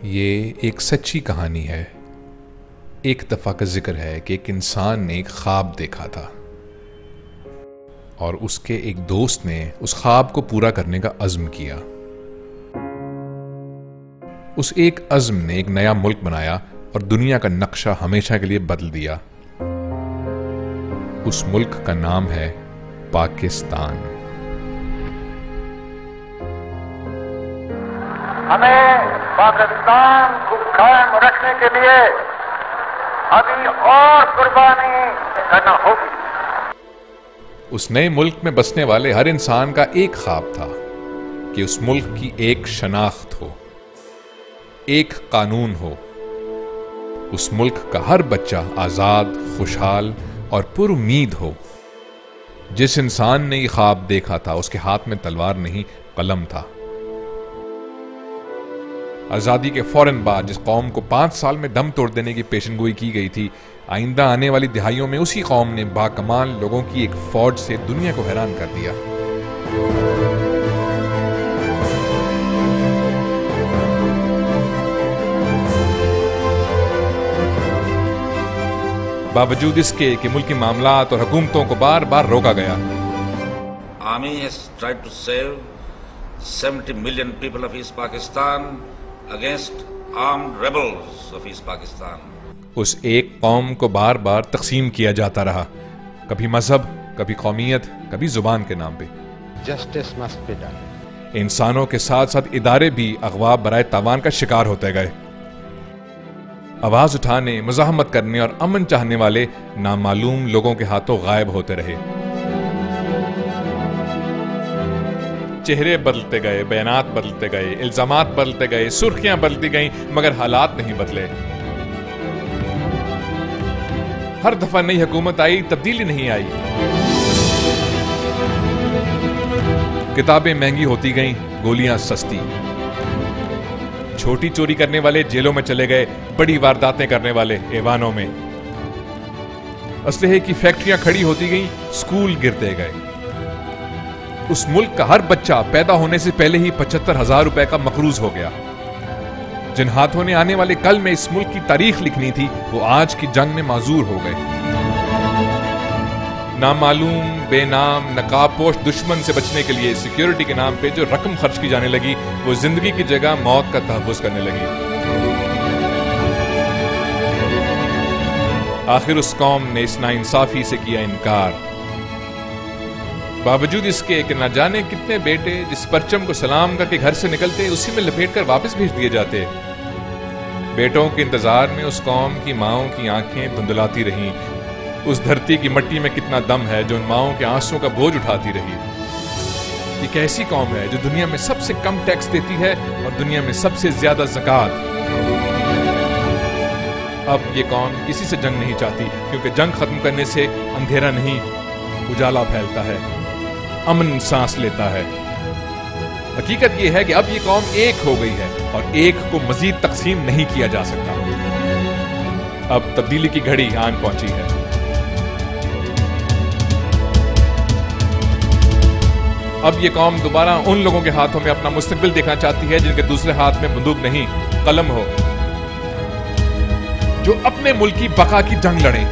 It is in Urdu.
یہ ایک سچی کہانی ہے۔ ایک دفعہ کا ذکر ہے کہ ایک انسان نے ایک خواب دیکھا تھا اور اس کے ایک دوست نے اس خواب کو پورا کرنے کا عزم کیا۔ اس ایک عزم نے ایک نیا ملک بنایا اور دنیا کا نقشہ ہمیشہ کے لیے بدل دیا۔ اس ملک کا نام ہے پاکستان۔ ہمیں پاکستان کو قائم رکھنے کے لیے ابھی اور قربانی کرنا ہوگی۔ اس نئے ملک میں بسنے والے ہر انسان کا ایک خواب تھا کہ اس ملک کی ایک شناخت ہو، ایک قانون ہو، اس ملک کا ہر بچہ آزاد، خوشحال اور پر امید ہو۔ جس انسان نے یہ خواب دیکھا تھا اس کے ہاتھ میں تلوار نہیں، قلم تھا۔ آزادی کے فوراً بعد جس قوم کو 5 سال میں دم توڑ دینے کی پیشن گوئی کی گئی تھی، آئندہ آنے والی دہائیوں میں اسی قوم نے باکمال لوگوں کی ایک فوج سے دنیا کو حیران کر دیا۔ باوجود اس کے کہ ملکی معاملات اور حکومتوں کو بار بار روکا گیا۔ Army has tried to save 70 million people of East Pakistan against armed rebels of East Pakistan. اس ایک قوم کو بار بار تقسیم کیا جاتا رہا، کبھی مذہب، کبھی قومیت، کبھی زبان کے نام پہ۔ Justice must be done. انسانوں کے ساتھ ساتھ ادارے بھی اغوا برائے تاوان کا شکار ہوتے گئے۔ آواز اٹھانے، مزاحمت کرنے اور امن چاہنے والے نامعلوم لوگوں کے ہاتھوں غائب ہوتے رہے۔ چہرے بدلتے گئے، بیانات بدلتے گئے، الزامات بدلتے گئے، سرخیاں بدلتی گئیں، مگر حالات نہیں بدلے۔ ہر دفعہ نئی حکومت آئی، تبدیلی نہیں آئی۔ کتابیں مہنگی ہوتی گئیں، گولیاں سستی۔ چھوٹی چوری کرنے والے جیلوں میں چلے گئے، بڑی وارداتیں کرنے والے ایوانوں میں۔ اسلحے کی فیکٹریاں کھڑی ہوتی گئیں، سکول گرتے گئے۔ اس ملک کا ہر بچہ پیدا ہونے سے پہلے ہی 75,000 روپے کا مقروض ہو گیا۔ جن ہاتھوں نے آنے والے کل میں اس ملک کی تاریخ لکھنی تھی، وہ آج کی جنگ میں معذور ہو گئے۔ نامعلوم، بے نام، نقاب پوش دشمن سے بچنے کے لیے سیکیورٹی کے نام پہ جو رقم خرچ کی جانے لگی، وہ زندگی کی جگہ موت کا تحفظ کرنے لگی۔ آخر اس قوم نے اس ناانصافی سے کیا انکار۔ باوجود اس کے کہ نہ جانے کتنے بیٹے جس پرچم کو سلام کر کے گھر سے نکلتے اسی میں لپیٹ کر واپس بھیج دیے جاتے۔ بیٹوں کے انتظار میں اس قوم کی ماؤں کی آنکھیں دھندلاتی رہیں۔ اس دھرتی کی مٹی میں کتنا دم ہے جو ان ماؤں کے آنسوں کا بوجھ اٹھاتی رہی۔ ایک ایسی قوم ہے جو دنیا میں سب سے کم ٹیکس دیتی ہے اور دنیا میں سب سے زیادہ زکوٰۃ۔ اب یہ قوم کسی سے جنگ نہیں چاہتی، کیونکہ جنگ ختم کرنے سے اندھیرا نہیں، اجالا پھیلتا ہے، امن سانس لیتا ہے۔ حقیقت یہ ہے کہ اب یہ قوم ایک ہو گئی ہے اور ایک کو مزید تقسیم نہیں کیا جا سکتا۔ اب تبدیلی کی گھڑی آن پہنچی ہے۔ اب یہ قوم دوبارہ ان لوگوں کے ہاتھوں میں اپنا مستقبل دیکھنا چاہتی ہے جن کے دوسرے ہاتھ میں بندوق نہیں، قلم ہو، جو اپنے ملک کی بقا کی جنگ لڑیں۔